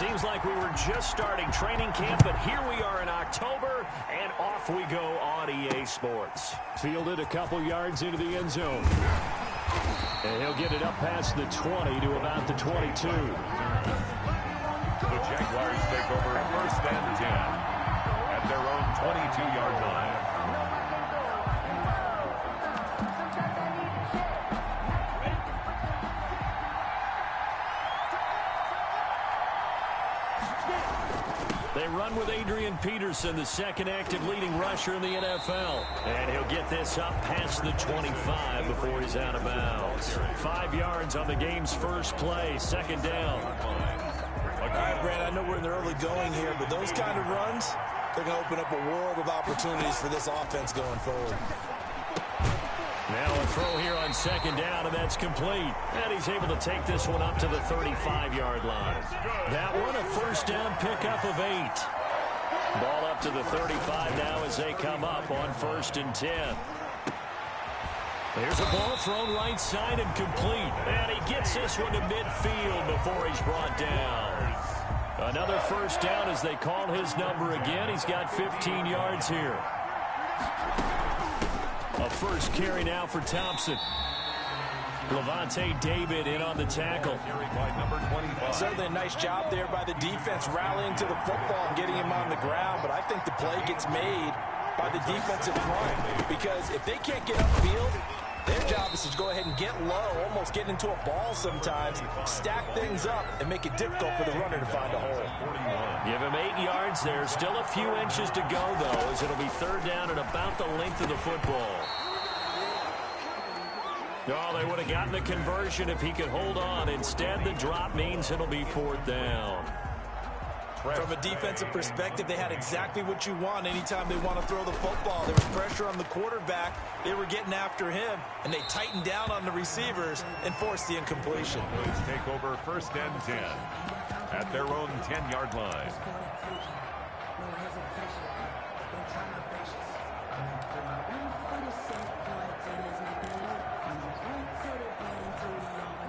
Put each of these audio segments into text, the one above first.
Seems like we were just starting training camp, but here we are in October, and off we go on EA Sports. Fielded a couple yards into the end zone. And he'll get it up past the 20 to about the 22. The Jaguars take over first and 10 at their own 22-yard line. They run with Adrian Peterson, the second active leading rusher in the NFL. And he'll get this up past the 25 before he's out of bounds. 5 yards on the game's first play, second down. All right, Brad, I know we're in the early going here, but those kind of runs, they're going to open up a world of opportunities for this offense going forward. Now a throw here on second down, and that's complete. And he's able to take this one up to the 35-yard line. That one a first down pickup of 8. Ball up to the 35 now as they come up on first and 10. There's a ball thrown right side and complete. And he gets this one to midfield before he's brought down. Another first down as they call his number again. He's got 15 yards here. A first carry now for Thompson. Levante David in on the tackle. Certainly a nice job there by the defense rallying to the football and getting him on the ground, but I think the play gets made by the defensive front because if they can't get upfield, their job is to go ahead and get low, almost get into a ball sometimes, stack things up, and make it difficult for the runner to find a hole. Give him 8 yards there. Still a few inches to go, though, as it'll be third down at about the length of the football. Oh, they would have gotten the conversion if he could hold on. Instead, the drop means it'll be fourth down. From a defensive perspective, they had exactly what you want anytime they want to throw the football. There was pressure on the quarterback. They were getting after him, and they tightened down on the receivers and forced the incompletion. Let's take over first and 10 at their own 10-yard line.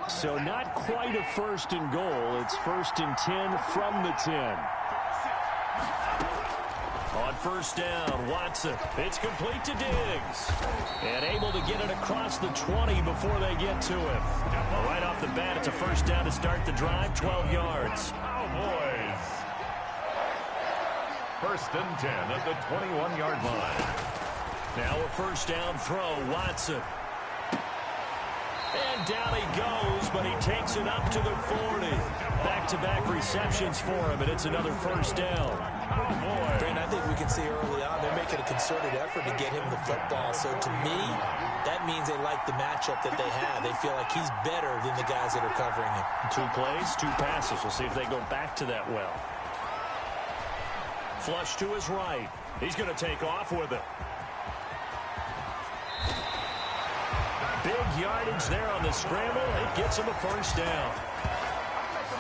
So not quite a first and goal. It's first and 10 from the 10. On first down, Watson. It's complete to Diggs. And able to get it across the 20 before they get to him. Right off the bat, it's a first down to start the drive, 12 yards. Cowboys. First and 10 at the 21-yard line. Now a first down throw, Watson. And down he goes, but he takes it up to the 40. Back-to-back receptions for him, and it's another first down. Brandon, I think we can see early on they're making a concerted effort to get him the football. So to me, that means they like the matchup that they have. They feel like he's better than the guys that are covering him. 2 plays, 2 passes. We'll see if they go back to that well. Flush to his right. He's going to take off with it. Big yardage there on the scramble. It gets him a first down.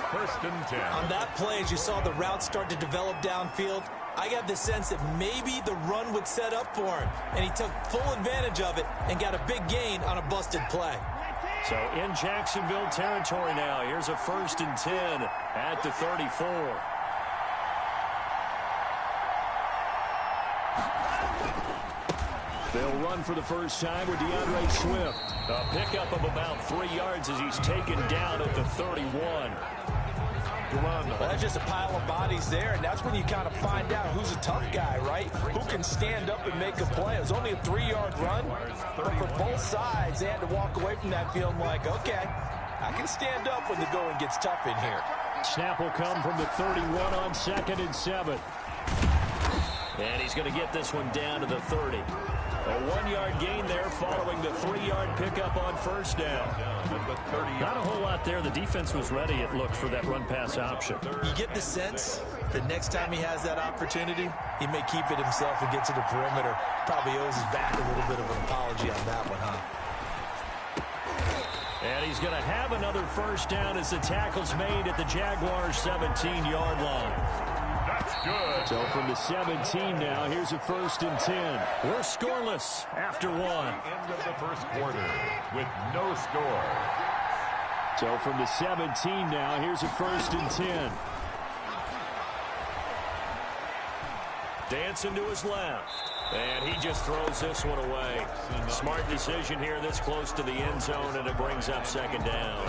First and 10. On that play, as you saw the route start to develop downfield, I got the sense that maybe the run would set up for him. And he took full advantage of it and got a big gain on a busted play. So in Jacksonville territory now. Here's a first and 10 at the 34. They'll run for the first time with DeAndre Swift. A pickup of about 3 yards as he's taken down at the 31. Well, that's just a pile of bodies there, and that's when you kind of find out who's a tough guy, right? Who can stand up and make a play. It was only a 3-yard run, but for both sides, they had to walk away from that feeling like, okay, I can stand up when the going gets tough in here. Snap will come from the 31 on second and 7. And he's going to get this one down to the 30. A 1-yard gain there following the 3-yard pickup on first down. Not a whole lot there. The defense was ready, it looked, for that run-pass option. You get the sense that next time he has that opportunity, he may keep it himself and get to the perimeter. Probably owes his back a little bit of an apology on that one, huh? And he's going to have another first down as the tackle's made at the Jaguars' 17-yard line. That's good. So from the 17 now, here's a first and 10. We're scoreless after 1. End of the first quarter with no score. So from the 17 now, here's a first and 10. Dancing to his left. And he just throws this one away. Smart decision here this close to the end zone, and it brings up second down.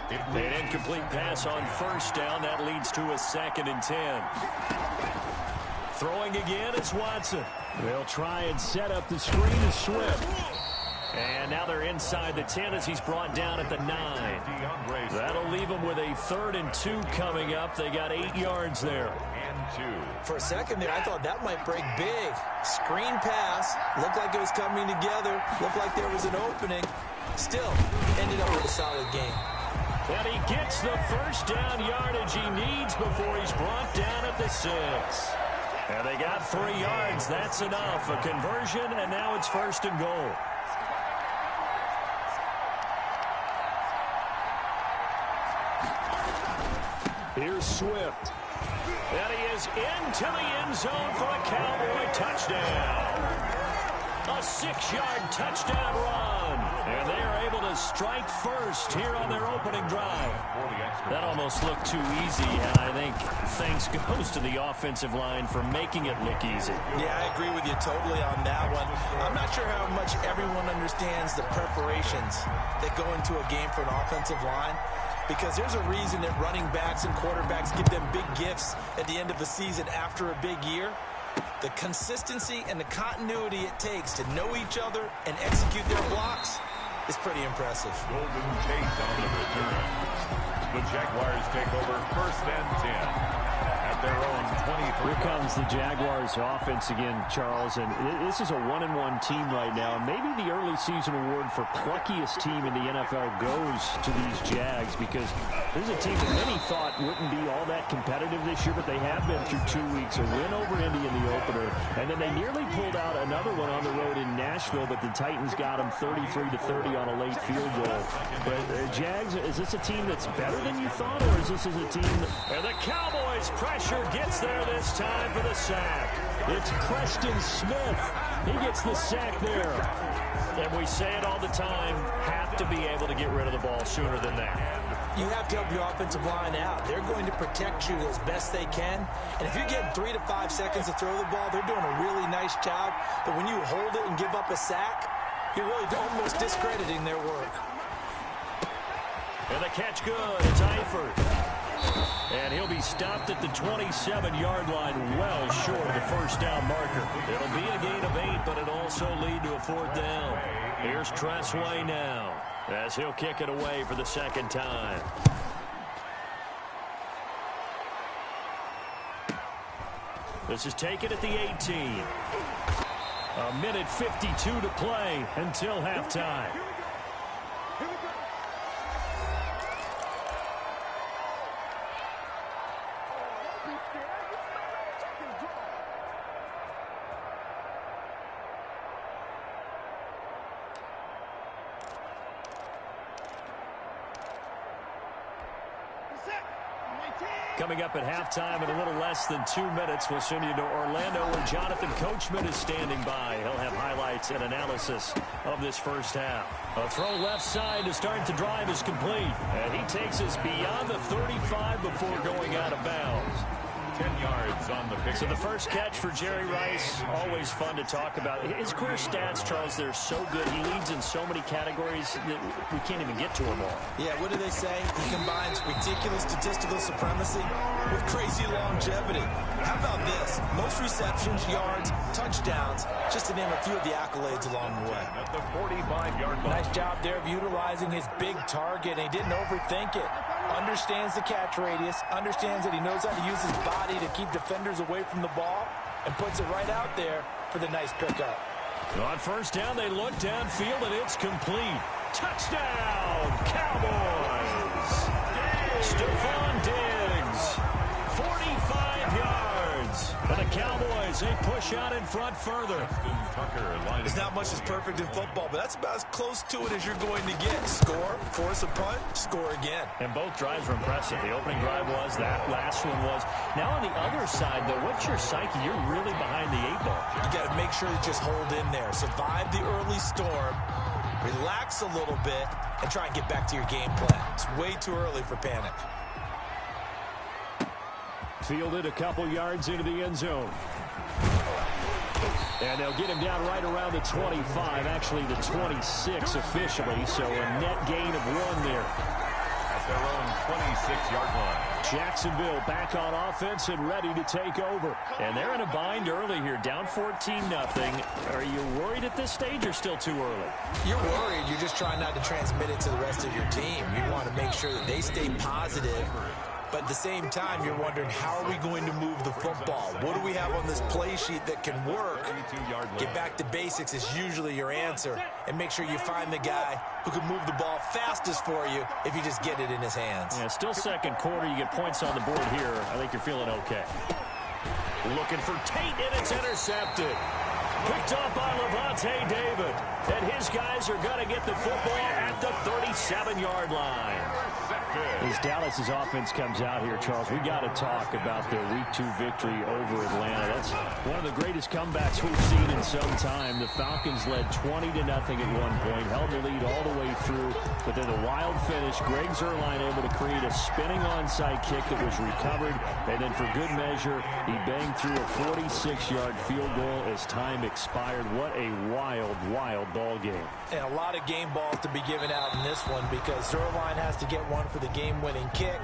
An incomplete pass on first down. That leads to a 2nd and 10. Throwing again is Watson. They'll try and set up the screen to Swift. And now they're inside the 10 as he's brought down at the 9. That'll leave them with a 3rd and 2 coming up. They got 8 yards there. For a second there, I thought that might break big. Screen pass. Looked like it was coming together. Looked like there was an opening. Still, ended up with a solid game. And he gets the first down yardage he needs before he's brought down at the 6. And they got 3 yards. That's enough. A conversion, and now it's 1st and goal. Here's Swift. And he is into the end zone for a Cowboy touchdown. A 6-yard touchdown run. And they are able to strike first here on their opening drive. That almost looked too easy, and I think thanks goes to the offensive line for making it look easy. Yeah, I agree with you totally on that one. I'm not sure how much everyone understands the preparations that go into a game for an offensive line, because there's a reason that running backs and quarterbacks give them big gifts at the end of the season after a big year. The consistency and the continuity it takes to know each other and execute their blocks is pretty impressive. Golden Tate on the return. The Jaguars take over 1st and 10. At their own 23. Here comes the Jaguars offense again, Charles, and this is a 1-1 team right now. Maybe the early season award for pluckiest team in the NFL goes to these Jags, because this is a team that many thought wouldn't be all that competitive this year, but they have been through 2 weeks. A win over Indy in the opener, and then they nearly pulled out another one on the road in Nashville, but the Titans got them 33-30 on a late field goal. But Jags, is this a team that's better than you thought, or is this a team that... And the Cowboys pressure gets there this time for the sack. It's Preston Smith. He gets the sack there. And we say it all the time, have to be able to get rid of the ball sooner than that. You have to help your offensive line out. They're going to protect you as best they can. And if you're getting 3 to 5 seconds to throw the ball, they're doing a really nice job. But when you hold it and give up a sack, you're really almost discrediting their work. And the catch good. It's Eifert. And he'll be stopped at the 27-yard line, well short of the first down marker. It'll be a gain of 8, but it'll also lead to a 4th down. Here's Tressway now, as he'll kick it away for the 2nd time. This is taken at the 18. A minute 52 to play until halftime. Coming up at halftime in a little less than 2 minutes, we'll send you to Orlando, where Jonathan Coachman is standing by. He'll have highlights and analysis of this first half. A throw left side to start the drive is complete. And he takes us beyond the 35 before going out of bounds. 10 yards on the pick. So the first catch for Jerry Rice, always fun to talk about. His career stats, Charles, they're so good. He leads in so many categories that we can't even get to them all. Yeah, what do they say? He combines ridiculous statistical supremacy with crazy longevity. How about this? Most receptions, yards, touchdowns, just to name a few of the accolades along the way. At the 45-yard line. Nice job there of utilizing his big target, and he didn't overthink it. Understands the catch radius, understands that he knows how to use his body to keep defenders away from the ball, and puts it right out there for the nice pickup. On first down, they look downfield, and it's complete. Touchdown, Cowboys! Stephon Diggs, 45 yards. And the Cowboys, they push out in front further. There's not much that's perfect in football, but that's about as close to it as you're going to get. Score, force a punt, score again. And both drives were impressive. The opening drive was, that last one was. Now on the other side, though, what's your psyche? You're really behind the 8 ball. You got to make sure you just hold in there. Survive the early storm, relax a little bit, and try and get back to your game plan. It's way too early for panic. Fielded a couple yards into the end zone. And they'll get him down right around the 25, actually the 26 officially, so a net gain of 1 there. At their own 26-yard line. Jacksonville back on offense and ready to take over. And they're in a bind early here, down 14-0. Are you worried at this stage or still too early? You're worried. You're just trying not to transmit it to the rest of your team. You want to make sure that they stay positive. But at the same time, you're wondering, how are we going to move the football? What do we have on this play sheet that can work? Get back to basics is usually your answer. And make sure you find the guy who can move the ball fastest for you if you just get it in his hands. Yeah, still second quarter. You get points on the board here. I think you're feeling okay. Looking for Tate, and it's intercepted. Picked up by Levante David. And his guys are going to get the football at the 37-yard line. As Dallas's offense comes out here, Charles, we got to talk about their Week 2 victory over Atlanta. That's one of the greatest comebacks we've seen in some time. The Falcons led 20-0 at one point, held the lead all the way through, but then the wild finish, Greg Zuerlein able to create a spinning onside kick that was recovered, and then for good measure, he banged through a 46-yard field goal as time expired. What a wild, wild ball game. And a lot of game balls to be given out in this one because Zuerlein has to get one for the game-winning kick.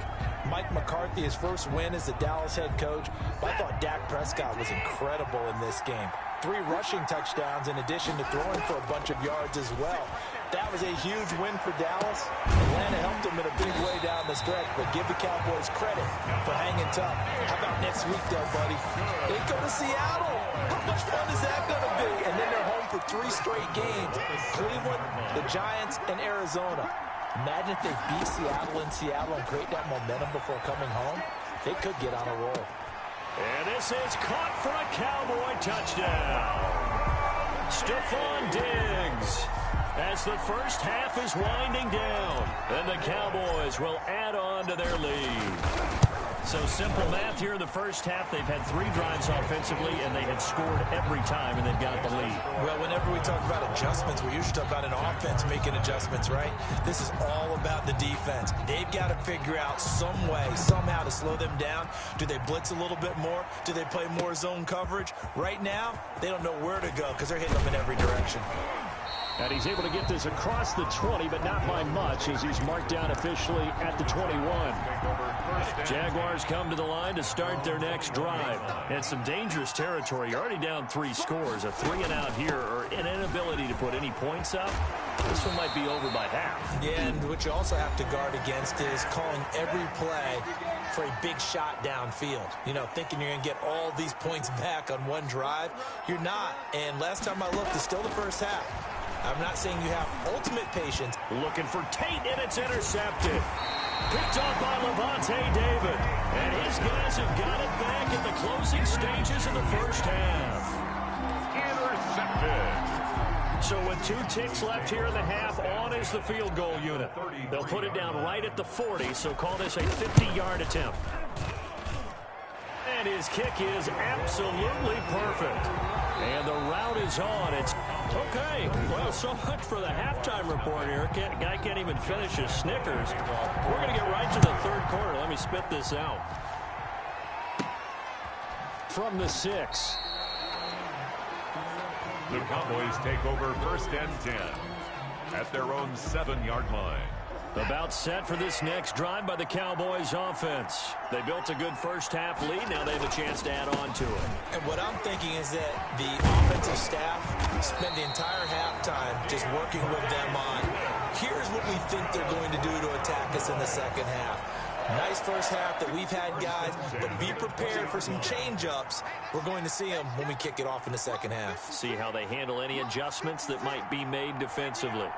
Mike McCarthy, his first win as the Dallas head coach. But I thought Dak Prescott was incredible in this game. 3 rushing touchdowns in addition to throwing for a bunch of yards as well. That was a huge win for Dallas. Atlanta helped them in a big way down the stretch, but give the Cowboys credit for hanging tough. How about next week, though, buddy? They go to Seattle. How much fun is that going to be? And then they're home for 3 straight games. Cleveland, the Giants, and Arizona. Imagine if they beat Seattle in Seattle and create that momentum before coming home. They could get on a roll. And this is caught for a Cowboy touchdown. Stephon Diggs. As the first half is winding down, and the Cowboys will add on to their lead. So simple math here in the first half. They've had 3 drives offensively, and they had scored every time, and they've got the lead. Well, whenever we talk about adjustments, we usually talk about an offense making adjustments, right? This is all about the defense. They've got to figure out some way, somehow to slow them down. Do they blitz a little bit more? Do they play more zone coverage? Right now, they don't know where to go because they're hitting them in every direction. And he's able to get this across the 20, but not by much, as he's marked down officially at the 21. Jaguars come to the line to start their next drive. And some dangerous territory. You're already down 3 scores. A 3-and-out here, or an inability to put any points up. This one might be over by half. Yeah, and what you also have to guard against is calling every play for a big shot downfield. You know, thinking you're going to get all these points back on one drive. You're not. And last time I looked, it's still the first half. I'm not saying you have ultimate patience. Looking for Tate, and it's intercepted. Picked up by Levante David. And his guys have got it back at the closing stages of the first half. Intercepted. So with 2 ticks left here in the half, on is the field goal unit. They'll put it down right at the 40, so call this a 50-yard attempt. And his kick is absolutely perfect. And the route is on. It's okay. Well, so much for the halftime report here. Guy can't even finish his Snickers. We're going to get right to the third quarter. Let me spit this out. From the 6. The Cowboys take over 1st and 10 at their own 7-yard line. About set for this next drive by the Cowboys offense. They built a good first half lead. Now they have a chance to add on to it. And what I'm thinking is that the offensive staff spent the entire halftime just working with them on, here's what we think they're going to do to attack us in the second half. Nice first half that we've had, guys, but be prepared for some change-ups. We're going to see them when we kick it off in the second half. See how they handle any adjustments that might be made defensively.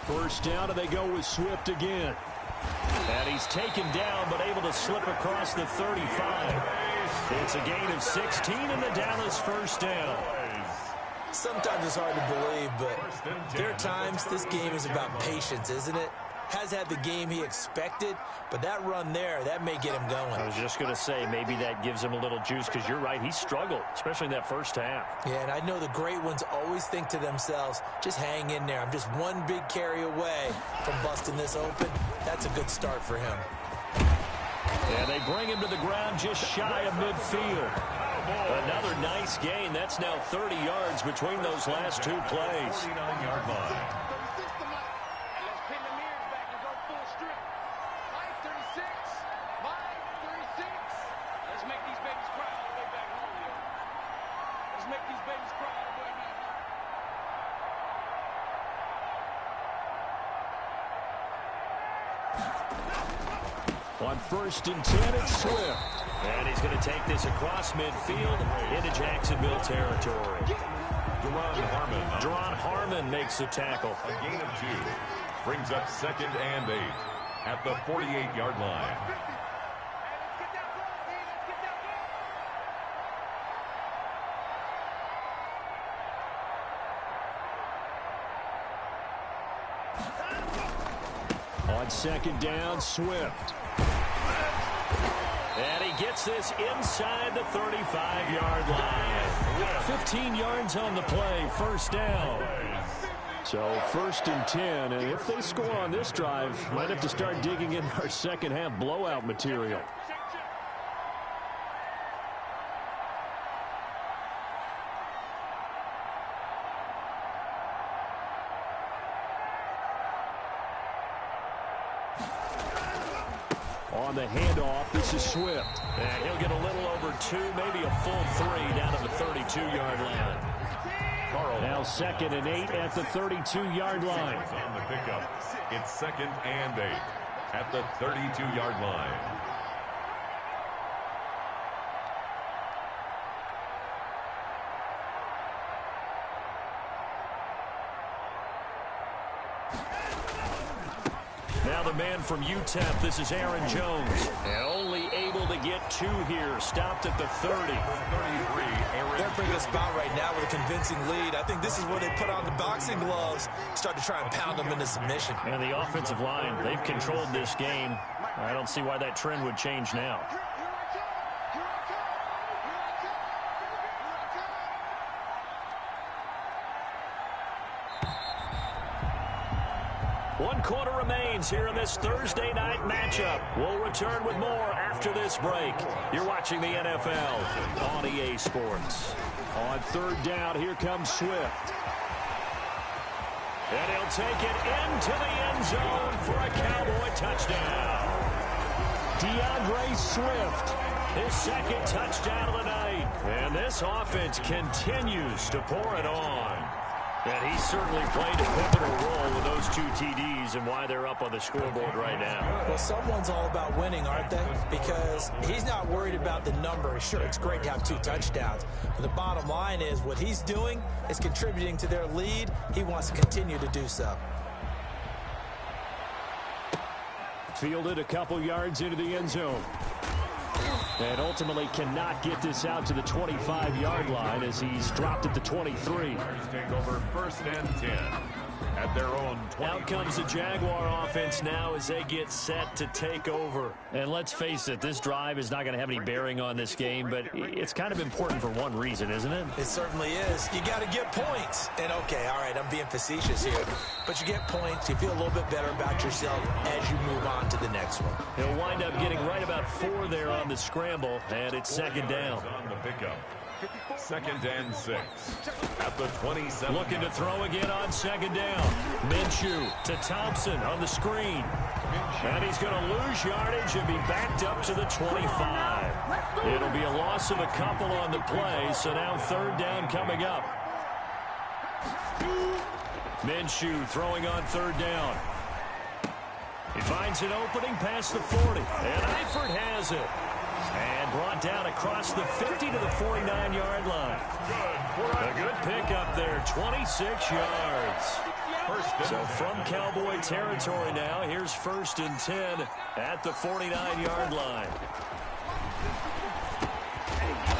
First down, and they go with Swift again. And he's taken down, but able to slip across the 35. It's a gain of 16 in the Dallas first down. Sometimes it's hard to believe, but there are times this game is about patience, isn't it? has had the game he expected, but that run there, that may get him going. I was just going to say, maybe that gives him a little juice, because you're right, he struggled, especially in that first half. Yeah, and I know the great ones always think to themselves, just hang in there. I'm just one big carry away from busting this open. That's a good start for him. And they bring him to the ground just shy of midfield. Another nice gain. That's now 30 yards between those last two plays. 49-yard line. On 1st and 10, it's Swift. And he's going to take this across midfield into Jacksonville territory. Duron Harmon makes the tackle. A gain of 2. Brings up 2nd and 8 at the 48-yard line. On 2nd down, Swift. And he gets this inside the 35-yard line. 15 yards on the play, 1st down. So 1st and 10, and if they score on this drive, might have to start digging in our second half blowout material. On the handoff, this is Swift. And he'll get a little over 2, maybe a full 3 down to the 32-yard line. Now 2nd and 8 at the 32-yard line. On the pickup, it's 2nd and 8 at the 32-yard line. Now the man from UTEP, this is Aaron Jones. And only able to get 2 here, stopped at the 30. 33, Aaron. They're bringing a spot right now with a convincing lead. I think this is where they put on the boxing gloves, start to try and pound them into submission. And the offensive line, they've controlled this game. I don't see why that trend would change now. One quarter remains here in this Thursday night matchup. We'll return with more after this break. You're watching the NFL on EA Sports. On 3rd down, here comes Swift. And he'll take it into the end zone for a Cowboy touchdown. DeAndre Swift, his 2nd touchdown of the night. And this offense continues to pour it on. And he certainly played a pivotal role with those 2 TDs and why they're up on the scoreboard right now. Well, someone's all about winning, aren't they? Because he's not worried about the number. Sure, it's great to have 2 touchdowns. But the bottom line is what he's doing is contributing to their lead. He wants to continue to do so. Fielded a couple yards into the end zone. And ultimately cannot get this out to the 25-yard line as he's dropped at the 23. Take over 1st and 10 at their own 20. Out comes the Jaguar offense now as they get set to take over. And let's face it, this drive is not going to have any bearing on this game, but it's kind of important for one reason, isn't it? It certainly is. You got to get points. And, okay, all right, I'm being facetious here. But you get points, you feel a little bit better about yourself as you move on to the next one. He'll wind up getting right about 4 there on the scramble, and it's 2nd down. On the pickup. 2nd and 6 at the 27. Looking to throw again on 2nd down. Minshew to Thompson on the screen. And he's going to lose yardage and be backed up to the 25. It'll be a loss of a couple on the play, so now 3rd down coming up. Minshew throwing on 3rd down. He finds an opening past the 40. And Eifert has it. And brought down across the 50 to the 49-yard line. A good pickup there, 26 yards. So from Cowboy territory now, here's 1st and 10 at the 49-yard line.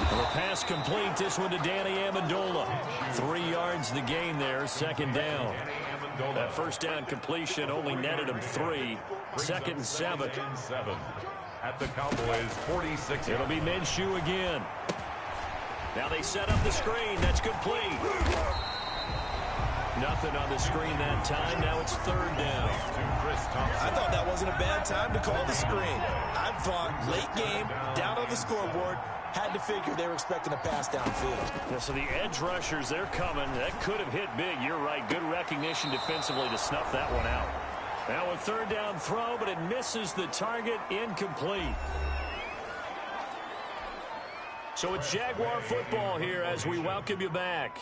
The pass complete, this one to Danny Amendola. 3 yards the gain there, 2nd down. That first down completion only netted him 3. Second and 7. At the Cowboys' 46. It'll be Minshew again. Now they set up the screen. That's complete. Nothing on the screen that time. Now it's third down. I thought that wasn't a bad time to call the screen. I thought late game, down on the scoreboard, had to figure they were expecting a pass downfield. Yeah, so the edge rushers, they're coming. That could have hit big. You're right. Good recognition defensively to snuff that one out. Now a third down throw, but it misses the target. Incomplete. So it's Jaguar football here as we welcome you back.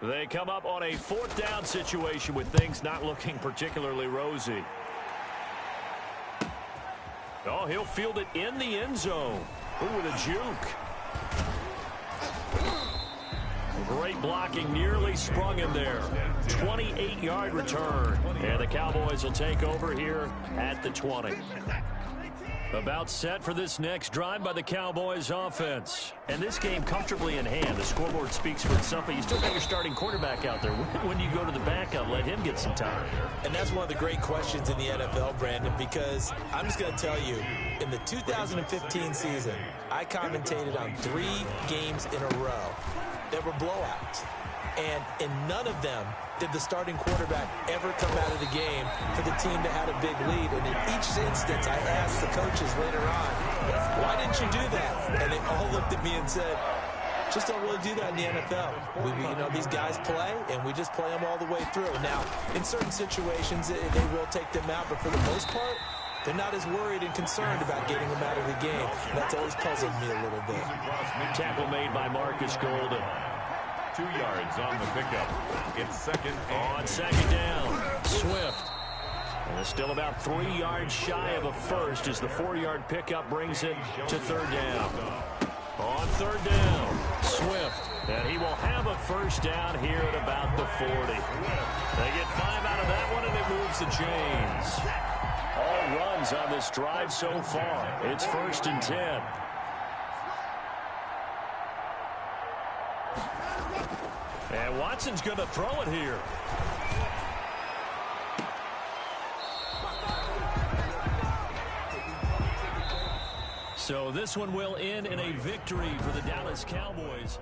They come up on a fourth down situation with things not looking particularly rosy. Oh, he'll field it in the end zone. Ooh, with a juke. Great blocking, nearly sprung him there. 28-yard return. And the Cowboys will take over here at the 20. About set for this next drive by the Cowboys offense. And this game comfortably in hand. The scoreboard speaks for itself, but you still got your starting quarterback out there. When do you go to the backup? Let him get some time. And that's one of the great questions in the NFL, Brandon, because I'm just going to tell you, in the 2015 season, I commentated on 3 games in a row that were blowouts. And in none of them did the starting quarterback ever come out of the game for the team that had a big lead. And in each instance, I asked the coaches later on, why didn't you do that? And they all looked at me and said, just don't really do that in the NFL. These guys play, and we just play them all the way through. Now, in certain situations, they will take them out, but for the most part, they're not as worried and concerned about getting them out of the game. And that's always puzzled me a little bit. Tackle made by Marcus Golden. 2 yards on the pickup. It's second and on second down, Swift. And it's still about 3 yards shy of a first as the 4-yard pickup brings it to third down. On third down, Swift. And he will have a first down here at about the 40. They get 5 out of that one, and it moves the chains. All runs on this drive so far. It's first and 10. And Watson's going to throw it here. So this one will end in a victory for the Dallas Cowboys.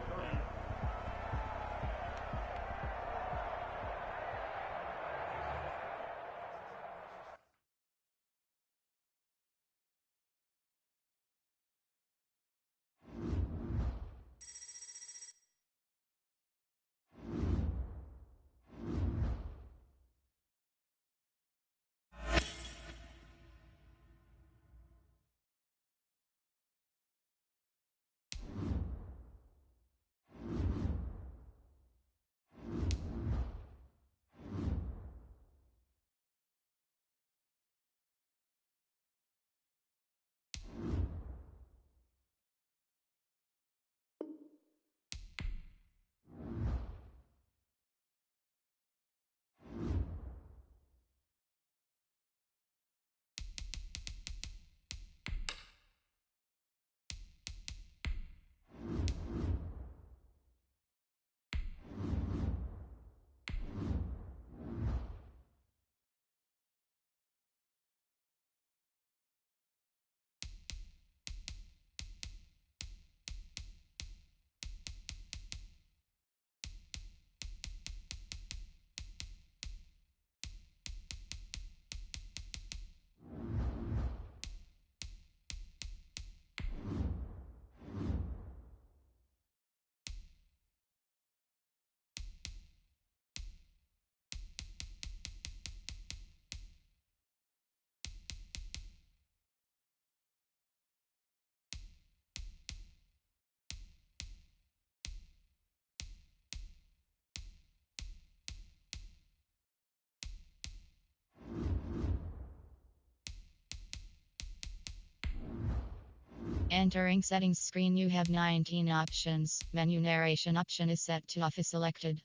Entering settings screen, you have 19 options. Menu narration option is set to off is selected.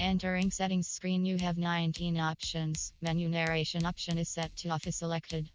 Entering settings screen, you have 19 options. Menu narration option is set to off is selected.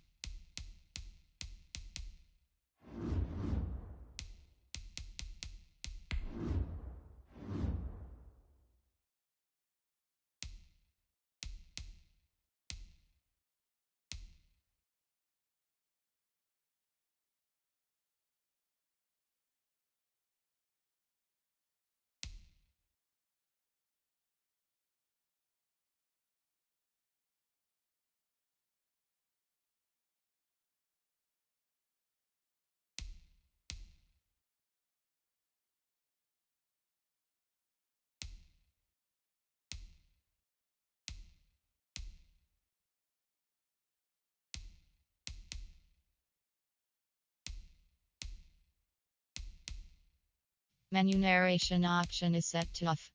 Menu narration option is set to off.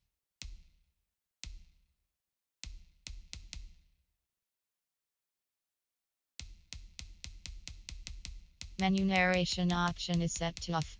Menu narration option is set to off.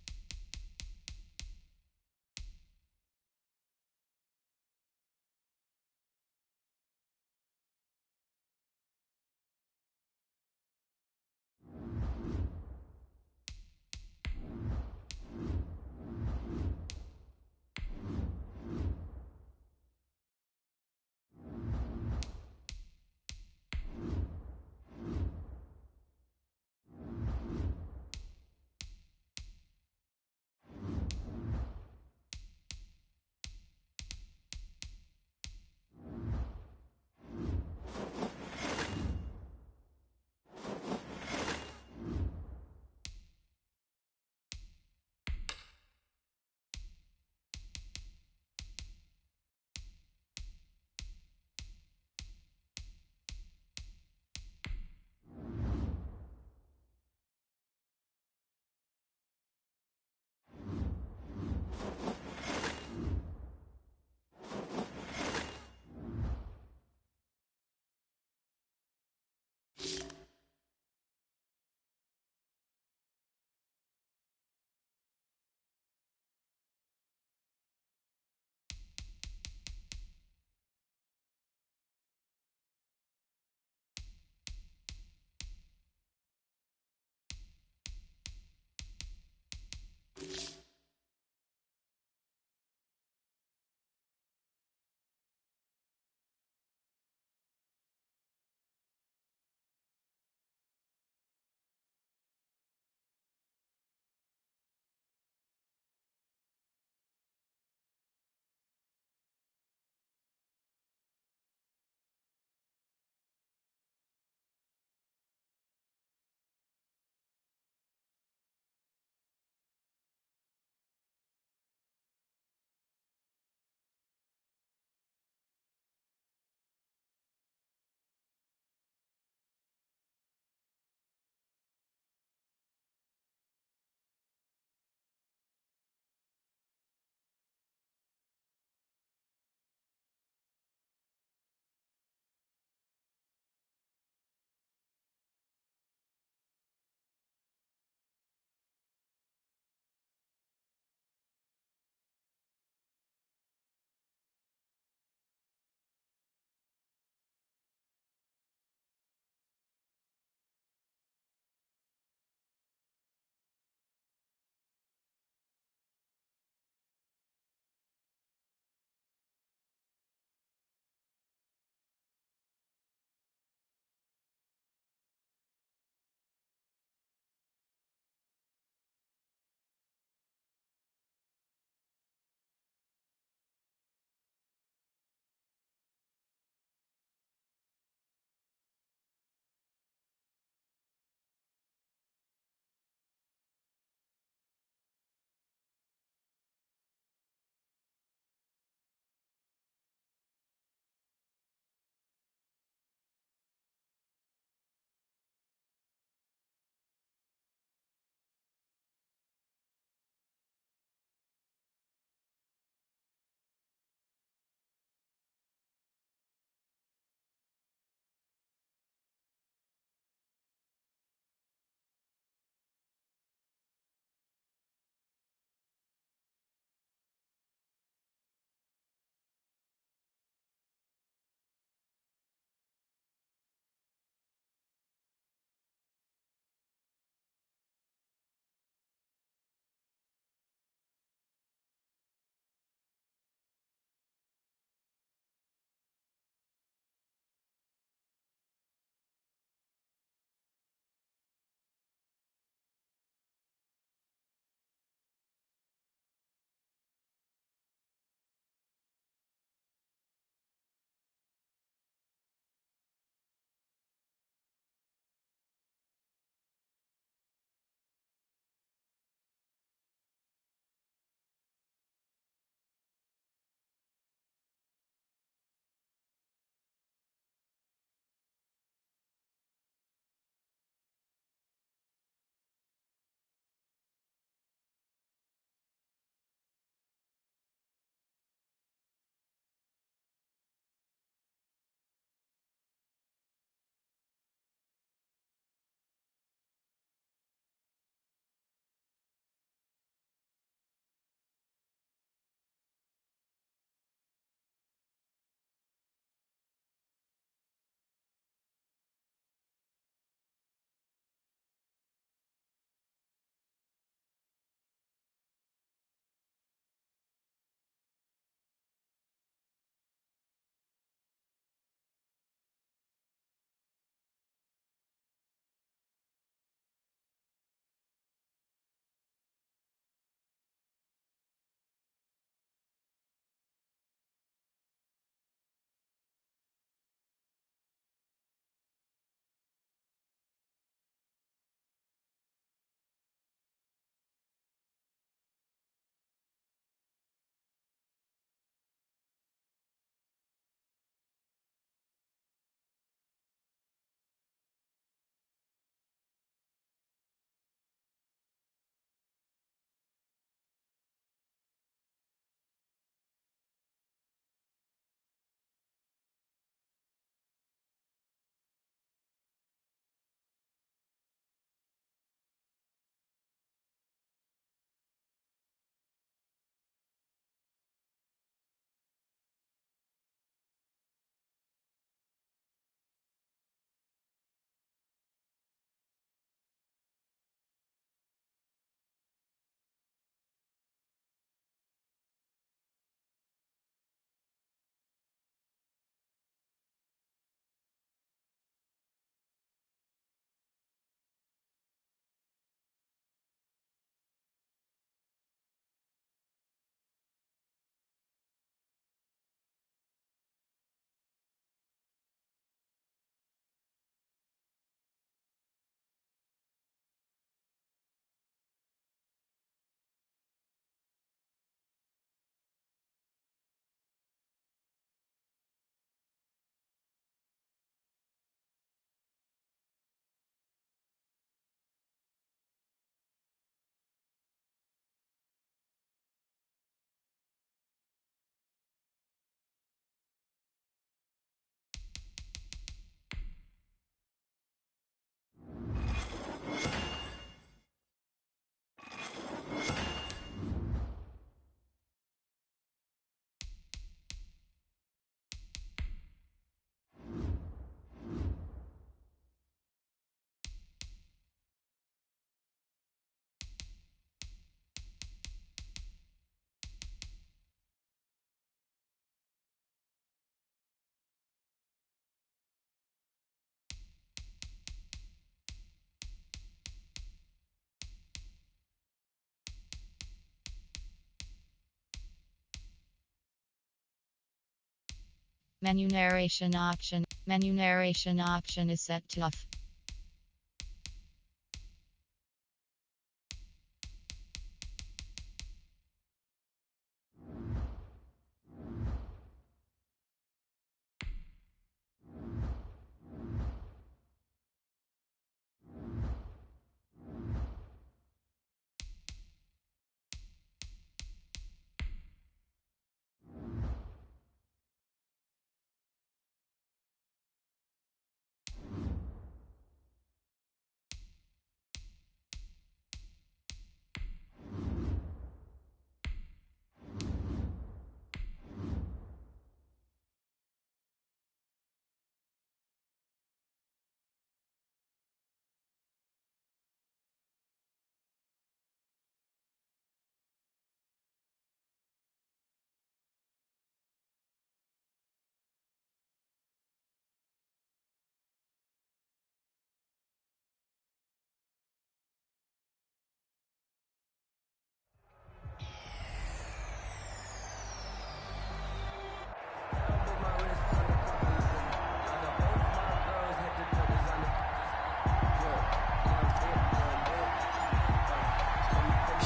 Menu narration option. Menu narration option is set to off.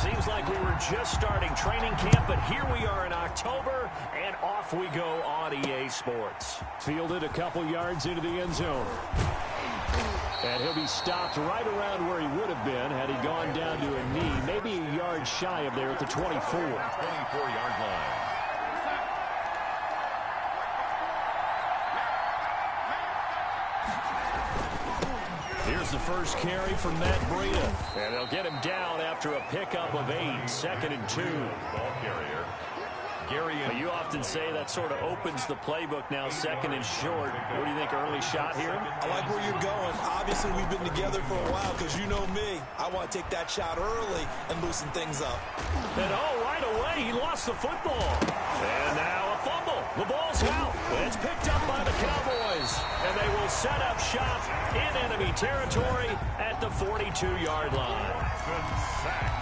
Seems like we were just starting training camp, but here we are in October, and off we go on EA Sports. Fielded a couple yards into the end zone. And he'll be stopped right around where he would have been had he gone down to a knee, maybe a yard shy of there at the 24. 24-yard line. Here's the first carry from Matt Breida. And they'll get him down after a pickup of 8, 2nd and 2. Ball carrier. But you often say that sort of opens the playbook now, 2nd and short. What do you think, early shot here? I like where you're going. Obviously, we've been together for a while because you know me. I want to take that shot early and loosen things up. And right away, he lost the football. And now a fumble. The ball's out. It's picked up by the Cowboys. And they will set up shop in enemy territory at the 42-yard line. Sacked.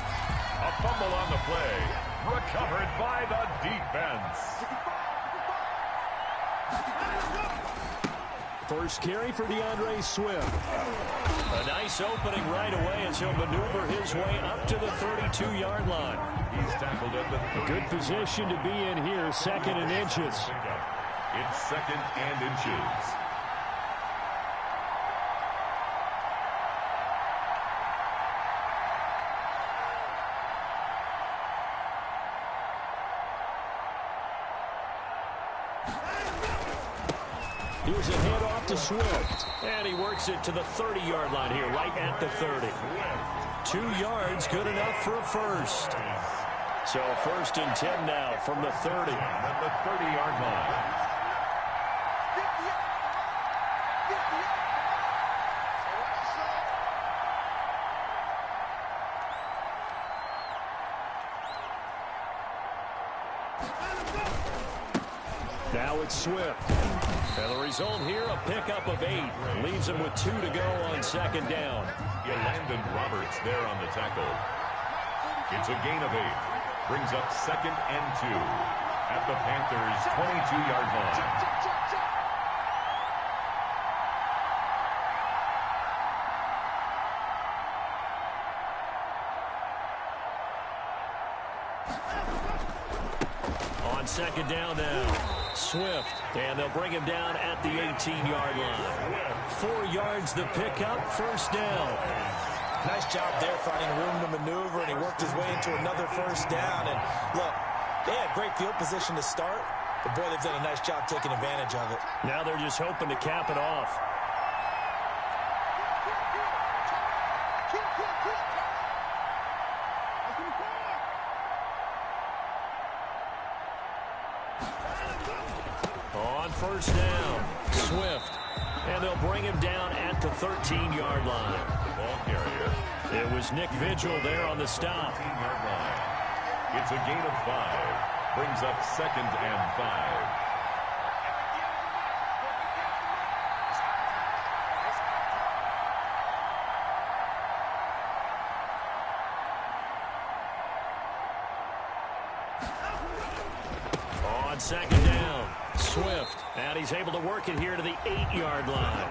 A fumble on the play. Recovered by the defense. First carry for DeAndre Swift. A nice opening right away as he'll maneuver his way up to the 32-yard line. He's tackled at the 30. Good position to be in here, 2nd and inches. It's 2nd and inches. Here's a handoff to Swift. And he works it to the 30-yard line here, right at the 30. 2 yards, good enough for a first. So 1st and 10 now from the 30. At the 30-yard line. Now it's Swift. And the result here, a pickup of 8. Leaves him with 2 to go on 2nd down. Landon Roberts there on the tackle. It's a gain of 8. Brings up 2nd and 2 at the Panthers' 22-yard line. On 2nd down now, Swift, and they'll bring him down at the 18-yard line. 4 yards the pickup, 1st down. Nice job there finding room to maneuver, and he worked his way into another 1st down. And look, they had great field position to start, but boy, they've done a nice job taking advantage of it. Now they're just hoping to cap it off. On 1st down, Swift, and they'll bring him down at the 13-yard line. Ball carrier. It was Nick Vigil there on the stop. 13-yard line. It's a gain of 5. Brings up 2nd and 5. On 2nd down, Swift, and he's able to work it here to the 8-yard line.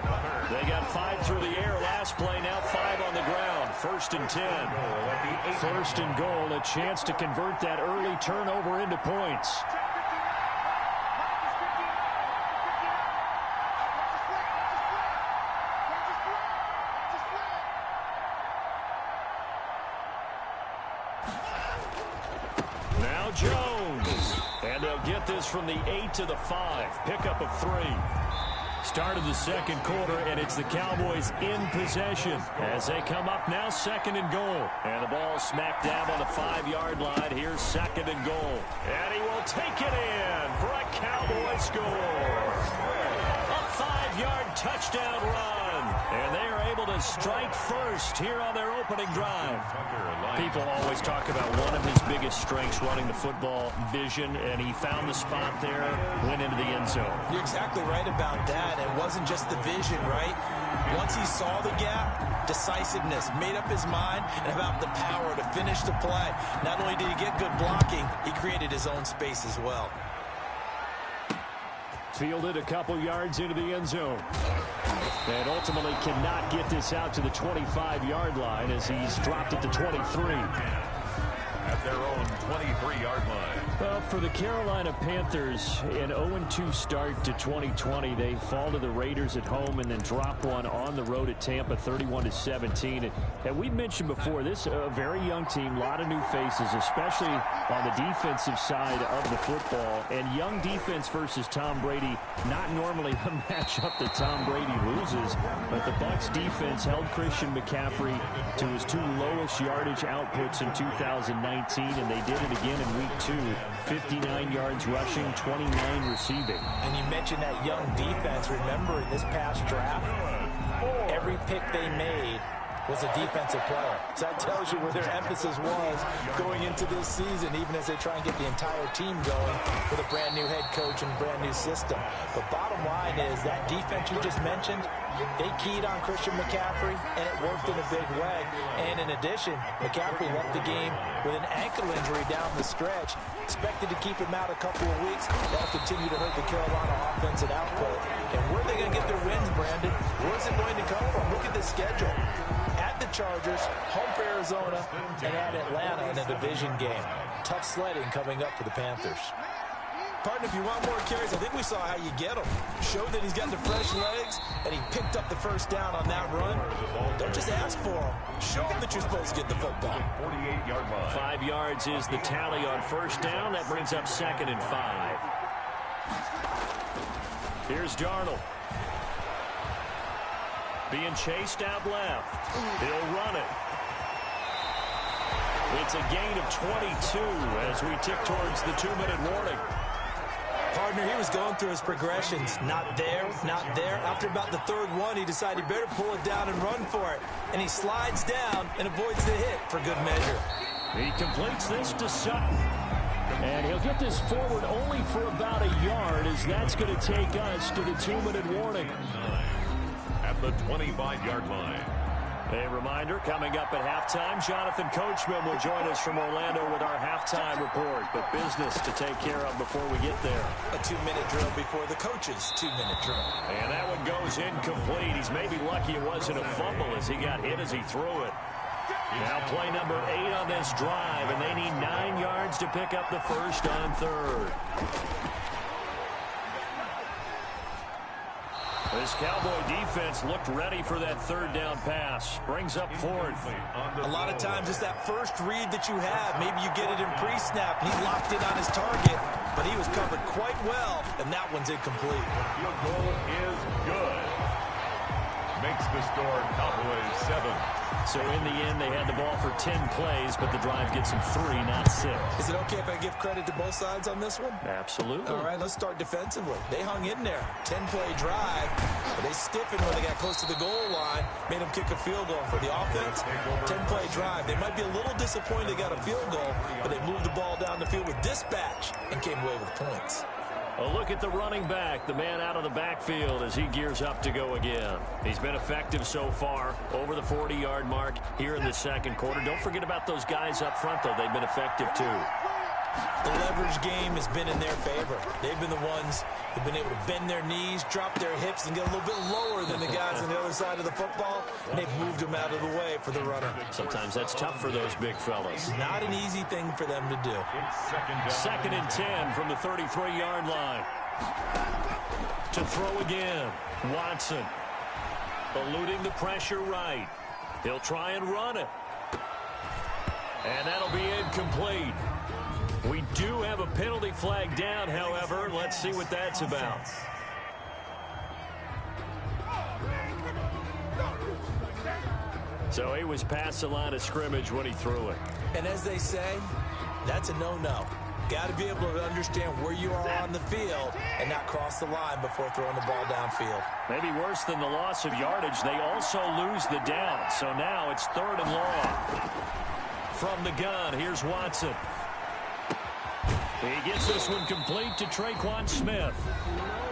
They got 5 through the air last play, now 5 on the ground. 1st and 10. 1st and goal, a chance to convert that early turnover into points. Now Jones, and they'll get this from the 8 to the 5. Pickup of 3. Start of the second quarter, and it's the Cowboys in possession as they come up now 2nd and goal. And the ball smacked down on the 5-yard line. Here's 2nd and goal. And he will take it in for a Cowboy score. A 5-yard touchdown run. And they are able to strike first here on their opening drive. People always talk about one of his biggest strengths, running the football, vision, and he found the spot there, went into the end zone. You're exactly right about that. It wasn't just the vision, right? Once he saw the gap, decisiveness, made up his mind, and about the power to finish the play. Not only did he get good blocking, he created his own space as well. Fielded a couple yards into the end zone. And ultimately cannot get this out to the 25-yard line as he's dropped it to 23. At their own 23-yard line. Well, for the Carolina Panthers, an 0-2 start to 2020. They fall to the Raiders at home and then drop one on the road at Tampa, 31-17. And we've mentioned before, this a very young team, a lot of new faces, especially on the defensive side of the football. And young defense versus Tom Brady, not normally a matchup that Tom Brady loses. But the Bucs defense held Christian McCaffrey to his 2 lowest yardage outputs in 2019. And they did it again in week 2. 59 yards rushing, 29 receiving. And you mentioned that young defense. Remember, in this past draft, every pick they made was a defensive player. So that tells you where their emphasis was going into this season, even as they try and get the entire team going with a brand new head coach and brand new system. But bottom line is that defense you just mentioned, they keyed on Christian McCaffrey, and it worked in a big way. And in addition, McCaffrey left the game with an ankle injury down the stretch. Expected to keep him out a couple of weeks. That'll continue to hurt the Carolina offense and output. And where are they going to get their wins, Brandon? Where's it going to come from? Look at the schedule. At the Chargers, home for Arizona, and at Atlanta in a division game. Tough sledding coming up for the Panthers. Partner, if you want more carries, I think we saw how you get them. Showed that he's got the fresh legs, and he picked up the first down on that run. Don't just ask for him. Show him that you're supposed to get the football. 48-yard line. 5 yards is the tally on first down. That brings up 2nd and 5. Here's Darnold. Being chased out left. He'll run it. It's a gain of 22 as we tick towards the 2-minute warning. Partner, he was going through his progressions. Not there, not there. After about the 3rd one, he decided he better pull it down and run for it. And he slides down and avoids the hit for good measure. He completes this to Sutton. And he'll get this forward only for about a yard, as that's going to take us to the 2-minute warning. At the 25-yard line. A reminder, coming up at halftime, Jonathan Coachman will join us from Orlando with our halftime report. But business to take care of before we get there. A 2-minute drill before the coach's 2-minute drill. And that one goes incomplete. He's maybe lucky it wasn't a fumble as he got hit as he threw it. Now play number 8 on this drive, and they need 9 yards to pick up the first on 3rd. This Cowboy defense looked ready for that 3rd down pass. Brings up 4th. A lot of times it's that first read that you have. Maybe you get it in pre-snap. He locked in on his target, but he was covered quite well, and that one's incomplete. Field goal is good. Makes the score Cowboys 7. So in the end, they had the ball for 10 plays, but the drive gets them 3, not 6. Is it okay if I give credit to both sides on this one? Absolutely. All right, let's start defensively. They hung in there. 10-play drive, but they stiffened when they got close to the goal line, made them kick a field goal. For the offense, 10-play drive. They might be a little disappointed they got a field goal, but they moved the ball down the field with dispatch and came away with points. A look at the running back, the man out of the backfield as he gears up to go again. He's been effective so far, over the 40-yard mark here in the second quarter. Don't forget about those guys up front, though. They've been effective, too. The leverage game has been in their favor. They've been the ones who've been able to bend their knees, drop their hips, and get a little bit lower than the guys on the other side of the football, and they've moved them out of the way for the runner. Sometimes that's tough for those big fellas. Not an easy thing for them to do. Second and 10 from the 33-yard line. To throw again. Watson. Eluding the pressure right. He'll try and run it. And that'll be incomplete. We do have a penalty flag down, however. Let's see what that's about. So he was past the line of scrimmage when he threw it. And as they say, that's a no-no. Got to be able to understand where you are on the field and not cross the line before throwing the ball downfield. Maybe worse than the loss of yardage, they also lose the down. So now it's 3rd and long. From the gun, here's Watson. He gets this one complete to Traquan Smith.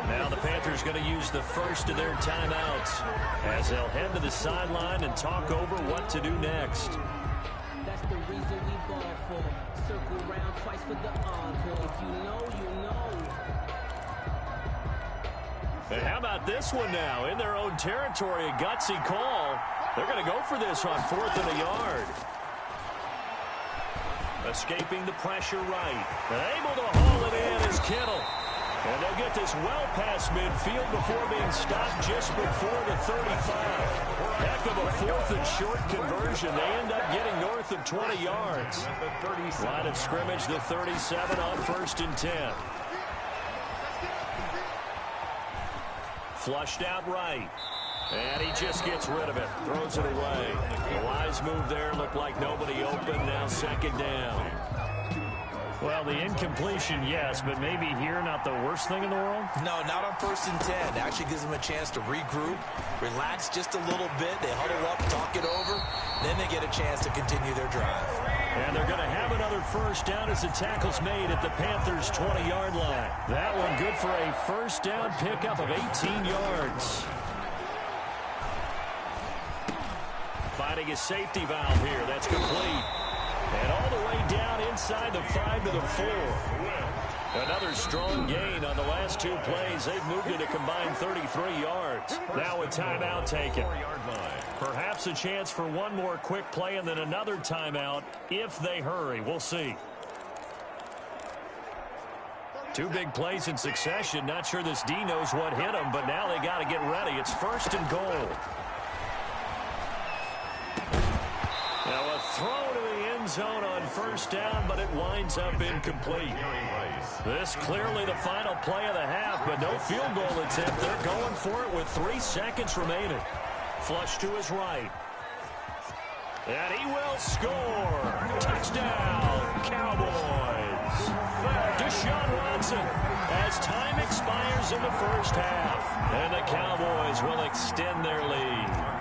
Now the Panthers going to use the first of their timeouts as they'll head to the sideline and talk over what to do next. That's the reason we ball for. Circle round twice for the encore. If you know, you know. And how about this one now? In their own territory, a gutsy call. They're going to go for this on 4th and a yard. Escaping the pressure right. And able to haul it in is Kittle. And they'll get this well past midfield before being stopped just before the 35. Heck of a 4th and short conversion. They end up getting north of 20 yards. Line of scrimmage, the 37 on 1st and 10. Flushed out right. And he just gets rid of it. Throws it away. The wise move there. Looked like nobody open. Now 2nd down. Well, the incompletion, yes, but maybe here not the worst thing in the world? No, not on 1st and 10. It actually gives them a chance to regroup, relax just a little bit. They huddle up, talk it over. Then they get a chance to continue their drive. And they're going to have another first down as the tackle's made at the Panthers' 20-yard line. That one good for a first down pickup of 18 yards. Finding a safety valve here. That's complete. And all the way down inside the 5 to the 4. Another strong gain on the last 2 plays. They've moved it a combined 33 yards. Now a timeout taken. Perhaps a chance for one more quick play and then another timeout if they hurry. We'll see. 2 big plays in succession. Not sure this D knows what hit them, but now they got to get ready. It's 1st and goal. Now a throw to the end zone on 1st down, but it winds up incomplete. This clearly the final play of the half, but no field goal attempt. They're going for it with 3 seconds remaining. Flush to his right. And he will score. Touchdown, Cowboys. Deshaun Watson as time expires in the 1st half. And the Cowboys will extend their lead.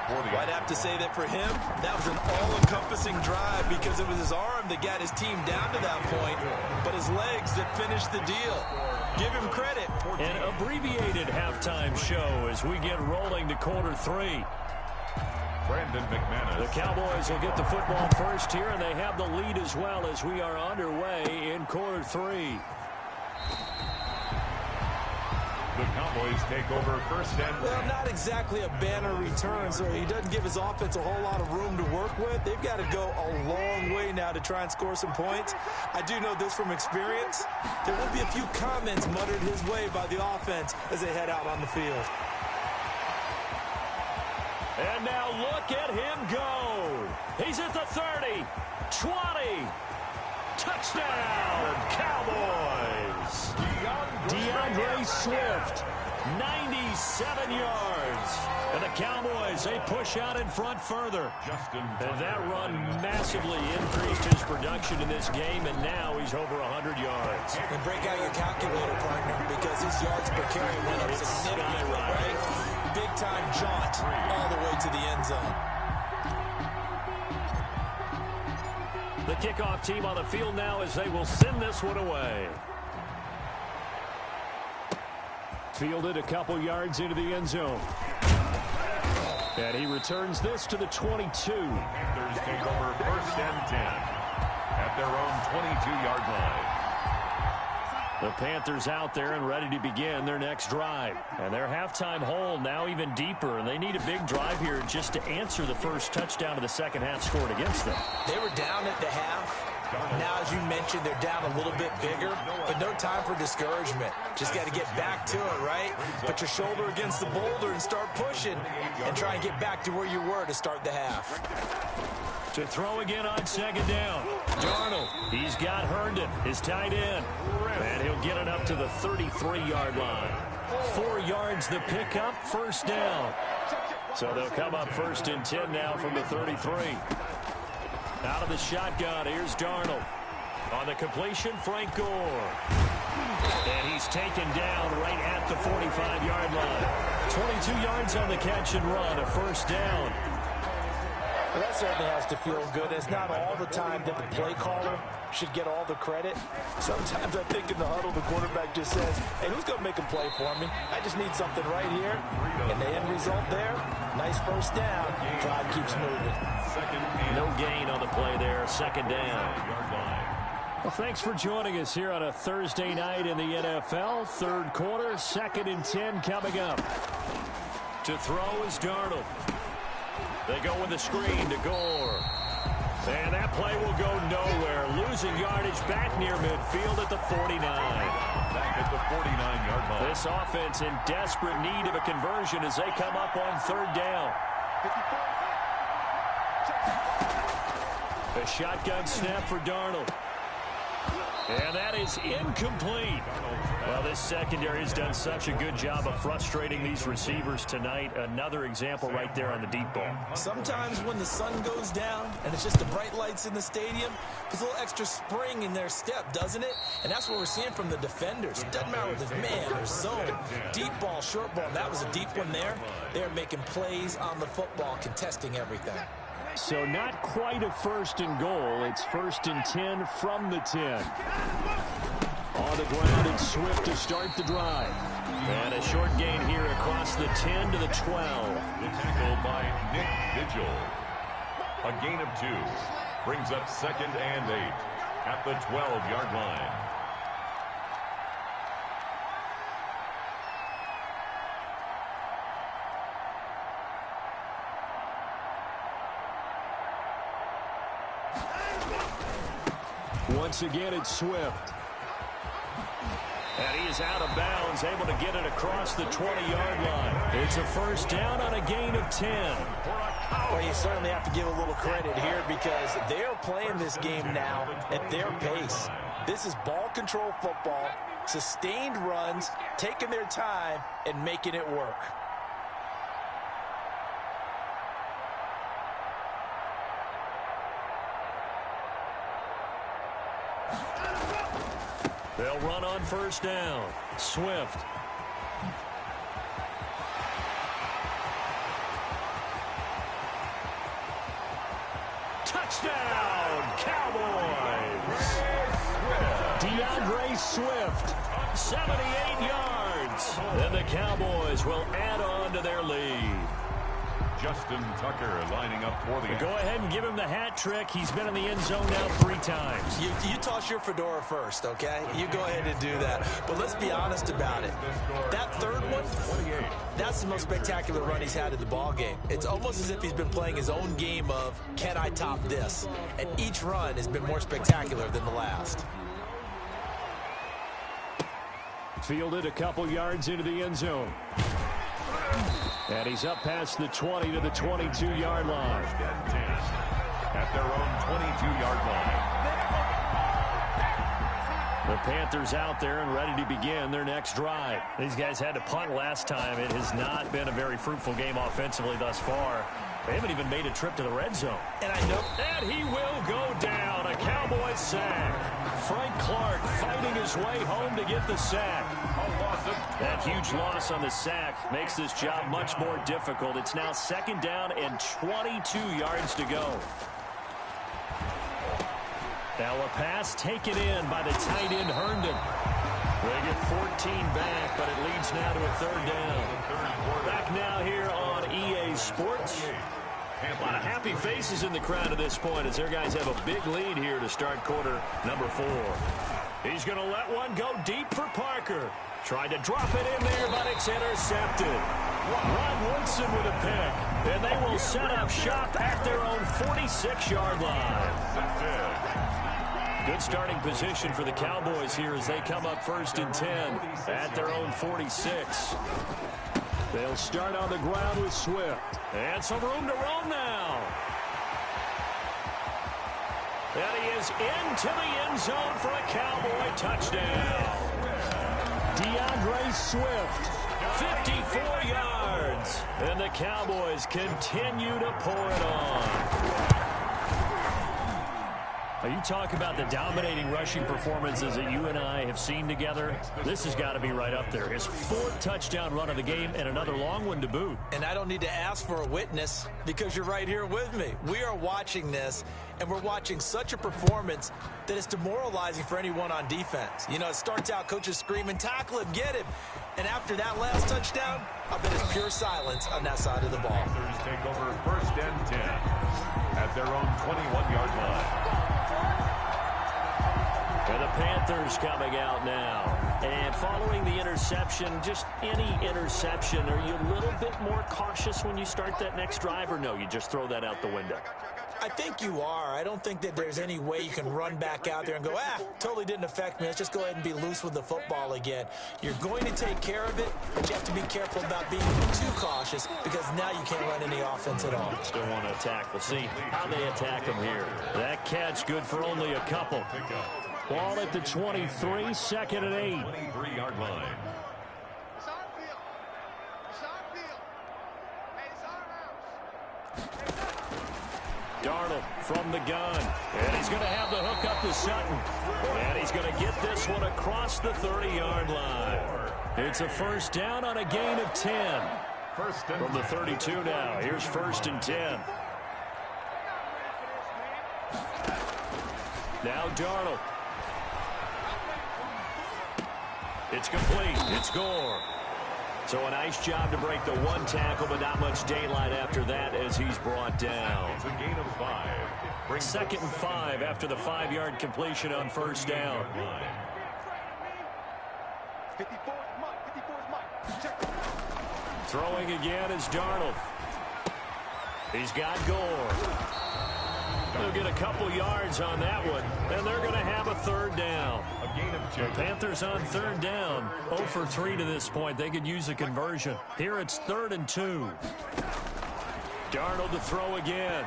I'd have to say that for him, that was an all-encompassing drive because it was his arm that got his team down to that point, but his legs that finished the deal. Give him credit. An abbreviated halftime show as we get rolling to quarter 3. Brandon McManus. The Cowboys will get the football first here, and they have the lead as well as we are underway in quarter 3. The Cowboys take over 1st and 10. Well, not exactly a banner return, so he doesn't give his offense a whole lot of room to work with. They've got to go a long way now to try and score some points. I do know this from experience. There will be a few comments muttered his way by the offense as they head out on the field. And now look at him go. He's at the 30, 20. Touchdown, Cowboys. DeAndre Swift, 97 yards. And the Cowboys, they push out in front further. And that run massively increased his production in this game, and now he's over 100 yards. And break out your calculator, partner, because his yards per carry went up significantly, right? Big-time jaunt all the way to the end zone. The kickoff team on the field now as they will send this one away. Fielded a couple yards into the end zone. And he returns this to the 22. Panthers take over 1st and 10. At at their own 22-yard line. The Panthers out there and ready to begin their next drive. And their halftime hole now even deeper. And they need a big drive here just to answer the first touchdown of the second half scored against them. They were down at the half. Now, as you mentioned, they're down a little bit bigger, but no time for discouragement. Just got to get back to it, right? Put your shoulder against the boulder and start pushing and try and get back to where you were to start the half. To throw again on second down. Darnold, he's got Herndon, his tight end. And he'll get it up to the 33-yard line. 4 yards the pickup, first down. So they'll come up first and 10 now from the 33. Out of the shotgun, here's Darnold. On the completion, Frank Gore. And he's taken down right at the 45-yard line. 22 yards on the catch and run, a first down. Well, that certainly has to feel good. It's not all the time that the play caller should get all the credit. Sometimes I think in the huddle, the quarterback just says, hey, who's going to make a play for me? I just need something right here. And the end result there, nice first down. Drive keeps moving. No gain on the play there, second down. Well, thanks for joining us here on a Thursday night in the NFL. Third quarter, 2nd and 10 coming up. To throw is Darnold. They go with the screen to Gore. And that play will go nowhere. Losing yardage back near midfield at the 49. Back at the 49-yard line. This offense in desperate need of a conversion as they come up on third down. A shotgun snap for Darnold. And that is incomplete. Well, this secondary has done such a good job of frustrating these receivers tonight. Another example right there on the deep ball. Sometimes when the sun goes down and it's just the bright lights in the stadium, there's a little extra spring in their step, doesn't it? And that's what we're seeing from the defenders. It doesn't matter if it's man or zone, deep ball, short ball. That was a deep one there. They're making plays on the football, contesting everything. So not quite a first and goal. It's 1st and 10 from the 10. On the ground, it's Swift to start the drive. And a short gain here across the 10 to the 12. The tackle by Nick Vigil. A gain of 2. Brings up 2nd and 8 at the 12-yard line. Once again, it's Swift. And he is out of bounds, able to get it across the 20-yard line. It's a first down on a gain of 10. Well, you certainly have to give a little credit here because they're playing this game now at their pace. This is ball control football, sustained runs, taking their time, and making it work. They'll run on first down. Swift. Touchdown, Cowboys! DeAndre Swift, 78 yards. Then the Cowboys will add on to their lead. Justin Tucker lining up for the... Go ahead and give him the hat trick. He's been in the end zone now 3 times. You toss your fedora first, okay? You go ahead and do that. But let's be honest about it. That third one, that's the most spectacular run he's had in the ball game. It's almost as if he's been playing his own game of, can I top this? And each run has been more spectacular than the last. Fielded a couple yards into the end zone. And he's up past the 20 to the 22-yard line. At their own 22-yard line. The Panthers out there and ready to begin their next drive. These guys had to punt last time. It has not been a very fruitful game offensively thus far. They haven't even made a trip to the red zone. And I know that he will go down. A Cowboys sack. Frank Clark fighting his way home to get the sack. That huge loss on the sack makes this job much more difficult. It's now 2nd down and 22 yards to go. Now a pass taken in by the tight end Herndon. They get 14 back, but it leads now to a 3rd down. Back now here on EA Sports. A lot of happy faces in the crowd at this point as their guys have a big lead here to start quarter number 4. He's going to let one go deep for Parker. Tried to drop it in there, but it's intercepted. Ron Woodson with a pick. And they will set up shop at their own 46-yard line. Good starting position for the Cowboys here as they come up 1st and 10 at their own 46. They'll start on the ground with Swift. And some room to roam now. And he is into the end zone for a Cowboy touchdown. DeAndre Swift, 54 yards. And the Cowboys continue to pour it on. You talk about the dominating rushing performances that you and I have seen together. This has got to be right up there. His 4th touchdown run of the game and another long one to boot. And I don't need to ask for a witness because you're right here with me. We are watching this, and we're watching such a performance that is demoralizing for anyone on defense. You know, it starts out coaches screaming, tackle him, get him. And after that last touchdown, I bet it's pure silence on that side of the ball. Panthers take over 1st and 10 at their own 21-yard line. And the Panthers coming out now. And following the interception, just any interception, are you a little bit more cautious when you start that next drive, or no, you just throw that out the window? I think you are. I don't think that there's any way you can run back out there and go, totally didn't affect me. Let's just go ahead and be loose with the football again. You're going to take care of it, but you have to be careful about being too cautious because now you can't run any offense at all. Still want to attack. We'll see how they attack them here. That catch good for only a couple. Ball at the 23, 2nd and 8. 23-yard line. Darnold from the gun. And he's going to have the hook up to Sutton. And he's going to get this one across the 30-yard line. It's a 1st down on a gain of 10. From the 32 now. Here's 1st and 10. Now Darnold. It's complete. It's Gore. So a nice job to break the 1 tackle, but not much daylight after that as he's brought down. It's a gain of 5. 2nd and 5 after the 5-yard completion on 1st down. Throwing again is Darnold. He's got Gore. They'll get a couple yards on that one, and they're going to have a 3rd down. The Panthers on 3rd down. 0 for 3 to this point. They could use a conversion. Here it's 3rd and 2. Darnold to throw again.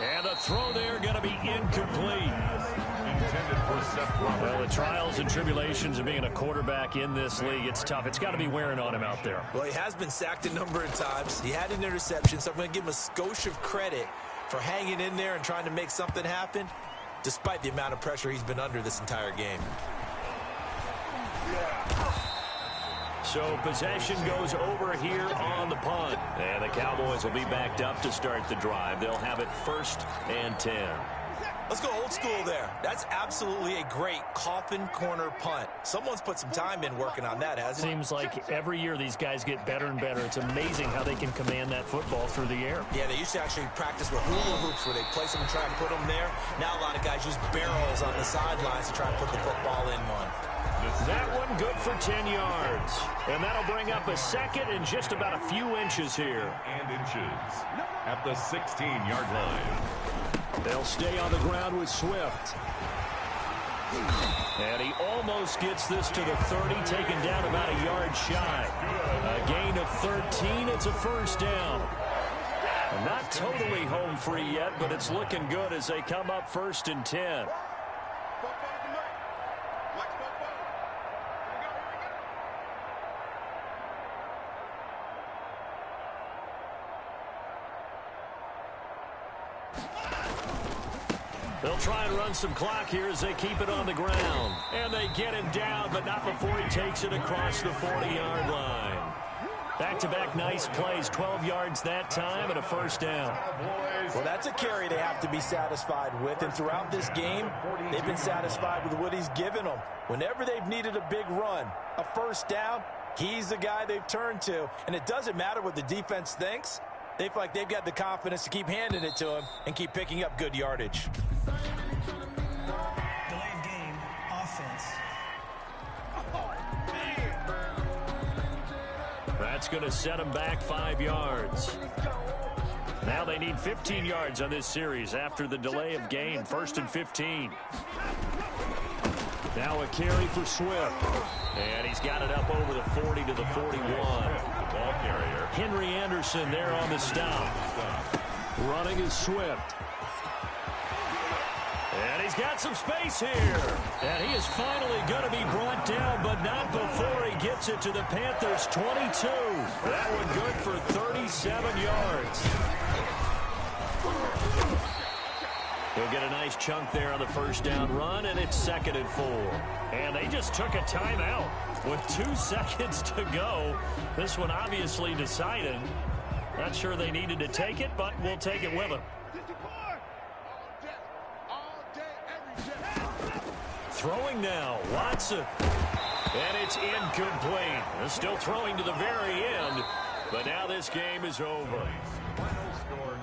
And the throw there going to be incomplete. Well, the trials and tribulations of being a quarterback in this league, it's tough. It's got to be wearing on him out there. Well, he has been sacked a number of times. He had an interception, so I'm going to give him a skosh of credit for hanging in there and trying to make something happen, despite the amount of pressure he's been under this entire game. So possession goes over here on the punt. And the Cowboys will be backed up to start the drive. They'll have it 1st and 10. Let's go old school there. That's absolutely a great coffin corner punt. Someone's put some time in working on that, hasn't it? Seems like every year these guys get better and better. It's amazing how they can command that football through the air. Yeah, they used to actually practice with hula hoops where they place them and try and put them there. Now a lot of guys use barrels on the sidelines to try and put the football in one. That one good for 10 yards. And that'll bring up a 2nd and just about a few inches here. And inches at the 16-yard line. They'll stay on the ground with Swift. And he almost gets this to the 30, taken down about a yard shy. A gain of 13. It's a 1st down. Not totally home free yet, but it's looking good as they come up 1st and 10. They'll try and run some clock here as they keep it on the ground. And they get him down, but not before he takes it across the 40-yard line. Back-to-back nice plays, 12 yards that time and a 1st down. Well, that's a carry they have to be satisfied with. And throughout this game, they've been satisfied with what he's given them. Whenever they've needed a big run, a 1st down, he's the guy they've turned to. And it doesn't matter what the defense thinks. They feel like they've got the confidence to keep handing it to him and keep picking up good yardage. Delay of game, offense. That's going to set them back 5 yards. Now they need 15 yards on this series after the delay of game. 1st and 15. Now a carry for Swift. And he's got it up over the 40 to the 41. The ball carrier. Henry Anderson there on the stop. Running is Swift. And he's got some space here. And he is finally going to be brought down, but not before he gets it to the Panthers' 22. That one good for 37 yards. He'll get a nice chunk there on the first down run, and it's 2nd and 4. And they just took a timeout with 2 seconds to go. This one obviously decided. Not sure they needed to take it, but we'll take it with them. Throwing now, Watson. And it's incomplete. They're still throwing to the very end, but now this game is over. Final score,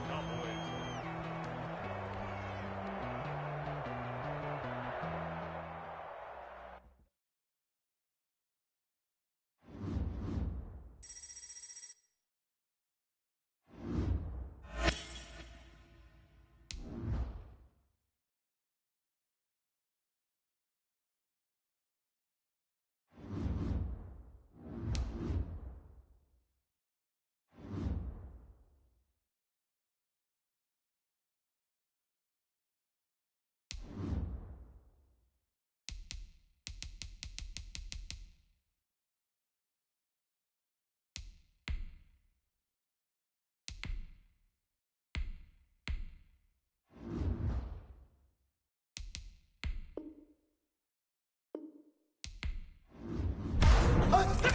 Cowboys.